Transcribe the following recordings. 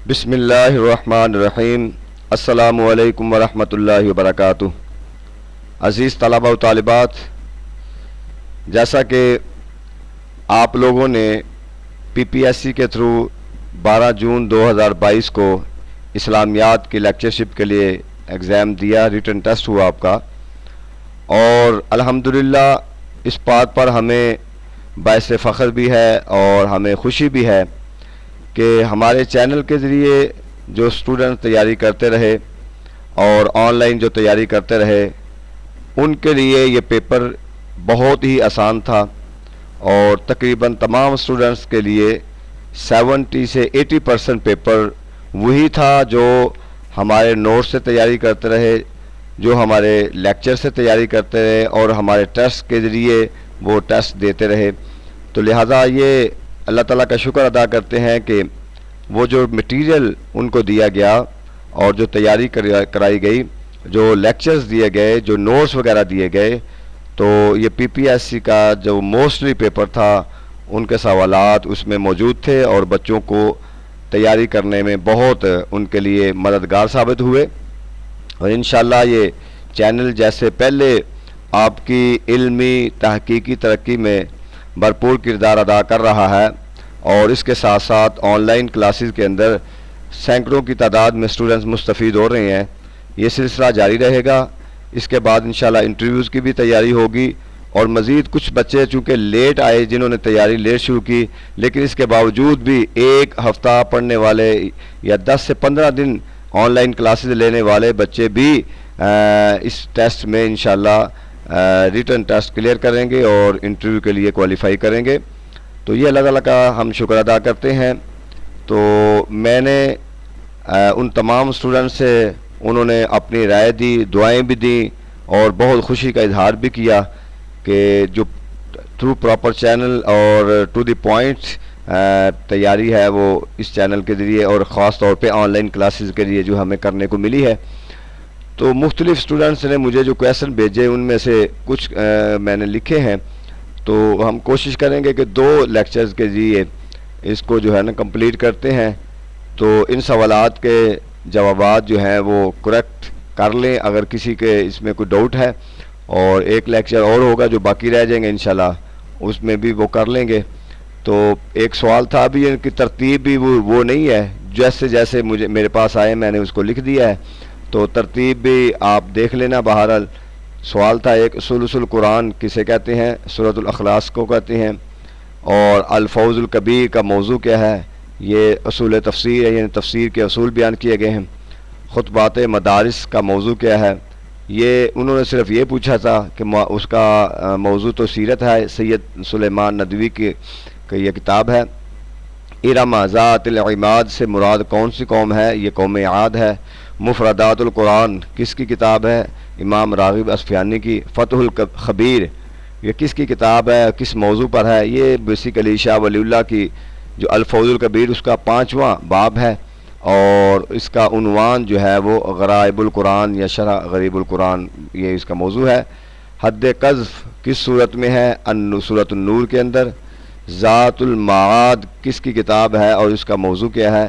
بسم اللہ الرحمن الرحیم۔ السلام علیکم ورحمۃ اللہ وبرکاتہ۔ عزیز طلباء و طالبات، جیسا کہ آپ لوگوں نے پی پی ایس سی کے تھرو 12 جون 2022 کو اسلامیات کی لیکچرشپ کے لیے ایگزام دیا، ریٹن ٹیسٹ ہوا آپ کا، اور الحمدللہ اس بات پر ہمیں باعث فخر بھی ہے اور ہمیں خوشی بھی ہے کہ ہمارے چینل کے ذریعے جو اسٹوڈنٹ تیاری کرتے رہے اور آن لائن جو تیاری کرتے رہے ان کے لیے یہ پیپر بہت ہی آسان تھا، اور تقریباً تمام اسٹوڈنٹس کے لیے 70 سے 80% پیپر وہی تھا جو ہمارے نوٹ سے تیاری کرتے رہے، جو ہمارے لیکچر سے تیاری کرتے رہے اور ہمارے ٹیسٹ کے ذریعے وہ ٹیسٹ دیتے رہے۔ تو لہٰذا یہ اللہ تعالیٰ کا شکر ادا کرتے ہیں کہ وہ جو مٹیریل ان کو دیا گیا اور جو تیاری کرائی گئی، جو لیکچرز دیے گئے، جو نوٹس وغیرہ دیے گئے، تو یہ پی پی ایس سی کا جو موسٹلی پیپر تھا ان کے سوالات اس میں موجود تھے اور بچوں کو تیاری کرنے میں بہت ان کے لیے مددگار ثابت ہوئے، اور انشاءاللہ یہ چینل جیسے پہلے آپ کی علمی تحقیقی ترقی میں بھرپور کردار ادا کر رہا ہے، اور اس کے ساتھ ساتھ آن لائن کلاسز کے اندر سینکڑوں کی تعداد میں اسٹوڈنٹس مستفید ہو رہے ہیں، یہ سلسلہ جاری رہے گا۔ اس کے بعد انشاءاللہ انٹرویوز کی بھی تیاری ہوگی، اور مزید کچھ بچے چونکہ لیٹ آئے جنہوں نے تیاری لیٹ شروع کی، لیکن اس کے باوجود بھی ایک ہفتہ پڑھنے والے یا 10 سے 15 دن آن لائن کلاسز لینے والے بچے بھی اس ٹیسٹ میں انشاءاللہ ریٹن ٹیسٹ کلیئر کریں گے اور انٹرویو کے لیے کوالیفائی کریں گے۔ تو یہ اللہ تعالیٰ کا ہم شکر ادا کرتے ہیں۔ تو میں نے ان تمام اسٹوڈنٹ سے انہوں نے اپنی رائے دی، دعائیں بھی دیں اور بہت خوشی کا اظہار بھی کیا کہ جو تھرو پراپر چینل اور ٹو دی پوائنٹ تیاری ہے وہ اس چینل کے ذریعے اور خاص طور پہ آن لائن کلاسز کے لیے جو ہمیں کرنے کو ملی ہے۔ تو مختلف اسٹوڈنٹس نے مجھے جو کویسچن بھیجے ان میں سے کچھ میں نے لکھے ہیں، تو ہم کوشش کریں گے کہ 2 لیکچرز کے ذریعے اس کو جو ہے نا کمپلیٹ کرتے ہیں، تو ان سوالات کے جوابات جو ہیں وہ کریکٹ کر لیں اگر کسی کے اس میں کوئی ڈاؤٹ ہے، اور ایک لیکچر اور ہوگا جو باقی رہ جائیں گے انشاءاللہ اس میں بھی وہ کر لیں گے۔ تو ایک سوال تھا ابھی ان کی ترتیب بھی وہ نہیں ہے، جیسے میرے پاس آئے میں نے اس کو لکھ دیا ہے، تو ترتیب بھی آپ دیکھ لینا۔ بہرحال سوال تھا ایک، اصول قرآن کسے کہتے ہیں، سورۃ الاخلاص کو کہتے ہیں، اور الفوز الکبیر کا موضوع کیا ہے، یہ اصول تفسیر ہے، یعنی تفسیر کے اصول بیان کیے گئے ہیں۔ خطبات مدارس کا موضوع کیا ہے، یہ انہوں نے صرف یہ پوچھا تھا کہ اس کا موضوع تو سیرت ہے، سید سلیمان ندوی کی یہ کتاب ہے۔ ارم ذات العماد سے مراد کون سی قوم ہے، یہ قوم عاد ہے۔ مفردات القرآن کس کی کتاب ہے، امام راغب اصفہانی کی۔ فتح الخبیر یہ کس کی کتاب ہے، کس موضوع پر ہے، یہ بیسیکلی شاہ ولی اللہ کی جو الفوز الکبیر اس کا 5واں باب ہے، اور اس کا عنوان جو ہے وہ غرائب القرآن یا شرح غریب القرآن، یہ اس کا موضوع ہے۔ حد قذف کس صورت میں ہے، سورۃ النور کے اندر۔ ذات المعاد کس کی کتاب ہے اور اس کا موضوع کیا ہے،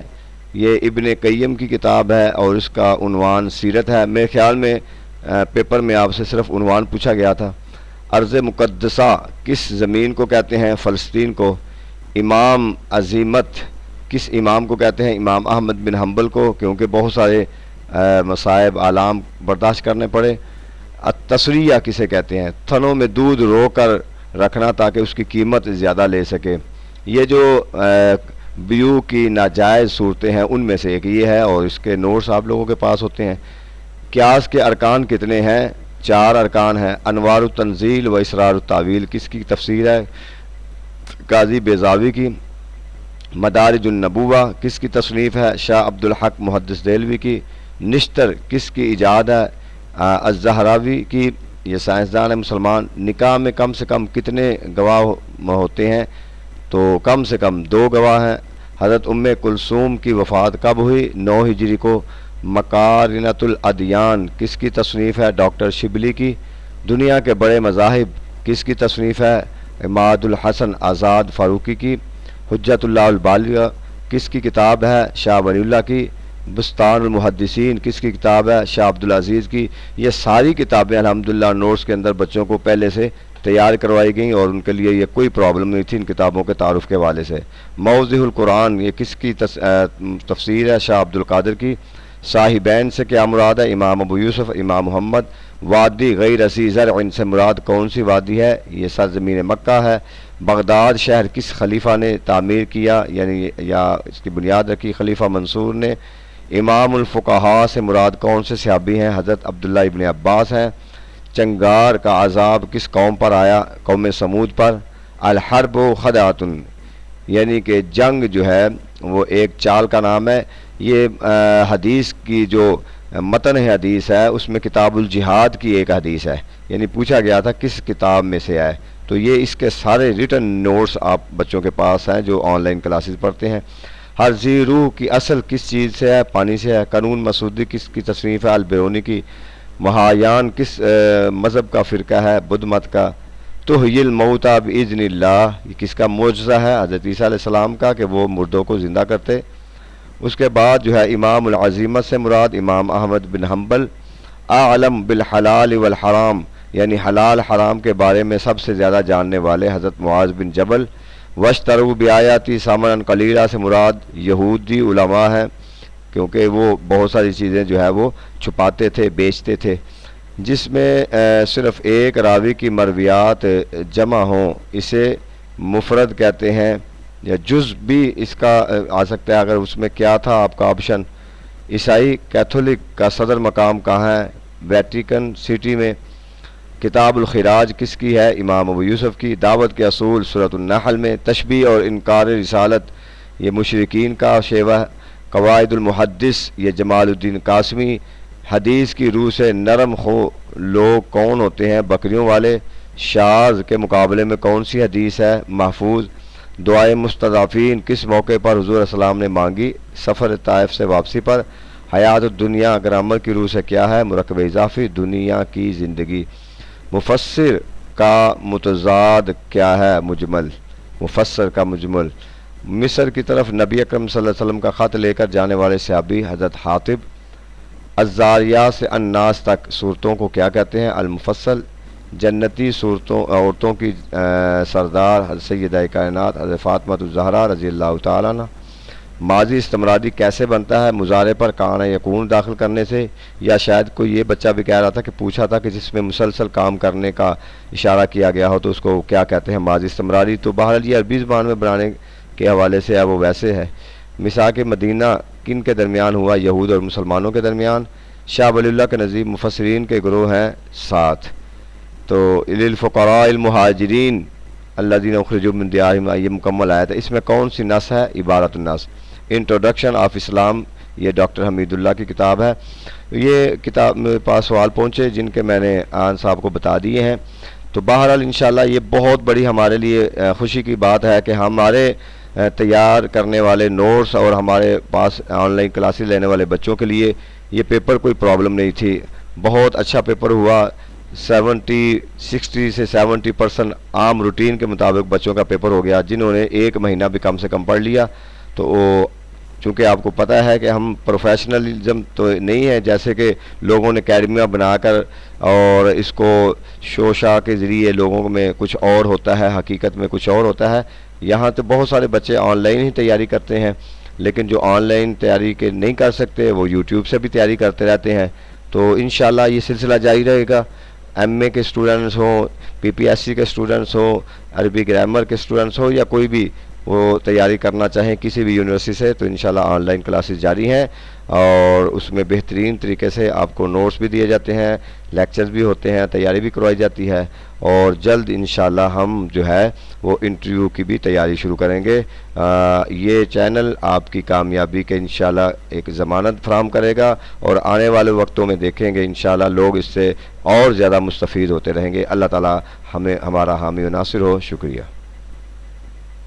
یہ ابن قیم کی کتاب ہے اور اس کا عنوان سیرت ہے۔ میرے خیال میں پیپر میں آپ سے صرف عنوان پوچھا گیا تھا۔ ارض مقدسہ کس زمین کو کہتے ہیں، فلسطین کو۔ امام عزیمت کس امام کو کہتے ہیں، امام احمد بن حنبل کو، کیونکہ بہت سارے مصائب آلام برداشت کرنے پڑے۔ التصریہ کسے کہتے ہیں، تھنوں میں دودھ رو کر رکھنا تاکہ اس کی قیمت زیادہ لے سکے۔ یہ جو بیو کی ناجائز صورتیں ہیں ان میں سے ایک یہ ہے، اور اس کے نوٹس آپ لوگوں کے پاس ہوتے ہیں۔ قیاس کے ارکان کتنے ہیں، 4 ارکان ہیں۔ انوار التنزیل و اسرار التاویل کس کی تفسیر ہے، قاضی بیضاوی کی۔ مدارج النبوہ کس کی تصنیف ہے، شاہ عبدالحق محدث دہلوی کی۔ نشتر کس کی ایجاد ہے، الزہراوی کی، یہ سائنسدان ہے مسلمان۔ نکاح میں کم سے کم کتنے گواہ ہوتے ہیں، تو کم سے کم 2 گواہ ہیں۔ حضرت ام کلثوم کی وفات کب ہوئی، 9 ہجری کو۔ مقارنۃ الادیان کس کی تصنیف ہے، ڈاکٹر شبلی کی۔ دنیا کے بڑے مذاہب کس کی تصنیف ہے، عماد الحسن آزاد فاروقی کی۔ حجت اللہ البالغہ کس کی کتاب ہے؟ شاہ ولی اللہ کی. بستان المحدثین کس کی کتاب ہے؟ شاہ عبدالعزیز کی. یہ ساری کتابیں الحمدللہ نوٹس کے اندر بچوں کو پہلے سے تیار کروائی گئیں اور ان کے لیے یہ کوئی پرابلم نہیں تھی ان کتابوں کے تعارف کے حوالے سے. موضح القرآن یہ کس کی تفسیر ہے؟ شاہ عبدالقادر کی. صاحبین سے کیا مراد ہے؟ امام ابو یوسف، امام محمد. وادی غیر اسی زرع ان سے مراد کون سی وادی ہے؟ یہ سرزمین مکہ ہے. بغداد شہر کس خلیفہ نے تعمیر کیا یعنی یا اس کی بنیاد رکھی؟ خلیفہ منصور نے. امام الفقہاء سے مراد کون سے صحابی ہیں؟ حضرت عبداللہ ابن عباس ہیں. چنگار کا عذاب کس قوم پر آیا؟ قوم سمود پر. الحرب خدعۃ یعنی کہ جنگ جو ہے وہ ایک چال کا نام ہے. یہ حدیث کی جو متن حدیث ہے اس میں کتاب الجہاد کی ایک حدیث ہے، یعنی پوچھا گیا تھا کس کتاب میں سے ہے، تو یہ اس کے سارے ریٹن نوٹس آپ بچوں کے پاس ہیں جو آن لائن کلاسز پڑھتے ہیں. ہر ذی روح کی اصل کس چیز سے ہے؟ پانی سے ہے. قانون مسعودی کس کی تصنیف ہے؟ البیرونی کی. مہایان کس مذہب کا فرقہ ہے؟ بدھ مت کا. تحیی الموتیٰ باذن اللہ یہ کس کا معجزہ ہے؟ حضرت عیسیٰ علیہ السلام کا کہ وہ مردوں کو زندہ کرتے. اس کے بعد جو ہے امام العزیمت سے مراد امام احمد بن حنبل. اعلم بالحلال والحرام یعنی حلال حرام کے بارے میں سب سے زیادہ جاننے والے حضرت معاذ بن جبل. واشتروا بآیاتی ثمنا قلیلا سے مراد یہودی علماء ہیں کیونکہ وہ بہت ساری چیزیں جو ہے وہ چھپاتے تھے، بیچتے تھے. جس میں صرف ایک راوی کی مرویات جمع ہوں اسے مفرد کہتے ہیں، یا جز بھی اس کا آ سکتا ہے اگر اس میں کیا تھا آپ کا آپشن. عیسائی کیتھولک کا صدر مقام کہاں ہے؟ ویٹیکن سٹی میں. کتاب الخراج کس کی ہے؟ امام ابو یوسف کی. دعوت کے اصول سورۃ النحل میں. تشبیہ اور انکار رسالت یہ مشرکین کا شیوہ ہے. قواعد المحدث یہ جمال الدین قاسمی. حدیث کی روح سے نرم خو لوگ کون ہوتے ہیں؟ بکریوں والے. شاذ کے مقابلے میں کون سی حدیث ہے؟ محفوظ. دعائے مستضعفین کس موقع پر حضور علیہ السلام نے مانگی؟ سفر طائف سے واپسی پر. حیات الدنیا گرامر کی روح سے کیا ہے؟ مرکب اضافی. دنیا کی زندگی. مفسر کا متضاد کیا ہے؟ مجمل. مفسر کا مجمل. مصر کی طرف نبی اکرم صلی اللہ علیہ وسلم کا خط لے کر جانے والے صحابی حضرت حاطب. الزاریات سے الناس تک صورتوں کو کیا کہتے ہیں؟ المفصل. جنتی عورتوں کی سردار حضرت سیدہ کائنات حضرت فاطمہ الزہرا رضی اللہ تعالیٰ عنہ. ماضی استمراری کیسے بنتا ہے؟ مضارع پر کان یکون داخل کرنے سے، یا شاید کوئی یہ بچہ بھی کہہ رہا تھا کہ پوچھا تھا کہ جس میں مسلسل کام کرنے کا اشارہ کیا گیا ہو تو اس کو کیا کہتے ہیں؟ ماضی استمراری. تو بہرحال یہ عربی زبان میں بنانے کے حوالے سے ہے وہ ویسے ہے. میثاق مدینہ کن کے درمیان ہوا؟ یہود اور مسلمانوں کے درمیان. شاہ ولی اللہ کے نزدیک مفسرین کے گروہ ہیں 7. تو للفقراء المہاجرین الذین اخرجوا من دیارہم یہ مکمل آیا تھا. اس میں کون سی نص ہے؟ عبارت النص. انٹروڈکشن آف اسلام یہ ڈاکٹر حمید اللہ کی کتاب ہے. یہ کتاب میرے پاس سوال پہنچے جن کے میں نے آن صاحب کو بتا دیے ہیں. تو بہرحال انشاءاللہ یہ بہت بڑی ہمارے لیے خوشی کی بات ہے کہ ہمارے تیار کرنے والے نوٹس اور ہمارے پاس آن لائن کلاسز لینے والے بچوں کے لیے یہ پیپر کوئی پرابلم نہیں تھی. بہت اچھا پیپر ہوا. 60 سے 70% عام روٹین کے مطابق بچوں کا پیپر ہو گیا. جنہوں نے ایک مہینہ بھی کم سے کم پڑھ لیا تو وہ چونکہ آپ کو پتہ ہے کہ ہم پروفیشنلزم تو نہیں ہے جیسے کہ لوگوں نے اکیڈمیاں بنا کر اور اس کو شوشا کے ذریعے لوگوں میں کچھ اور ہوتا ہے، حقیقت میں کچھ اور ہوتا ہے. یہاں تو بہت سارے بچے آن لائن ہی تیاری کرتے ہیں، لیکن جو آن لائن تیاری کے نہیں کر سکتے وہ یوٹیوب سے بھی تیاری کرتے رہتے ہیں. تو انشاءاللہ یہ سلسلہ جاری رہے گا. ایم اے کے اسٹوڈنٹس ہوں، پی پی ایس سی کے اسٹوڈنٹس ہوں، عربی گرامر کے اسٹوڈنٹس ہوں، یا کوئی بھی وہ تیاری کرنا چاہیں کسی بھی یونیورسٹی سے، تو انشاءاللہ آن لائن کلاسز جاری ہیں اور اس میں بہترین طریقے سے آپ کو نوٹس بھی دیے جاتے ہیں، لیکچرز بھی ہوتے ہیں، تیاری بھی کروائی جاتی ہے. اور جلد انشاءاللہ ہم جو ہے وہ انٹرویو کی بھی تیاری شروع کریں گے. یہ چینل آپ کی کامیابی کے انشاءاللہ ایک ضمانت فراہم کرے گا اور آنے والے وقتوں میں دیکھیں گے انشاءاللہ لوگ اس سے اور زیادہ مستفید ہوتے رہیں گے. اللہ تعالی ہمیں ہمارا حامی و ناصر ہو. شکریہ.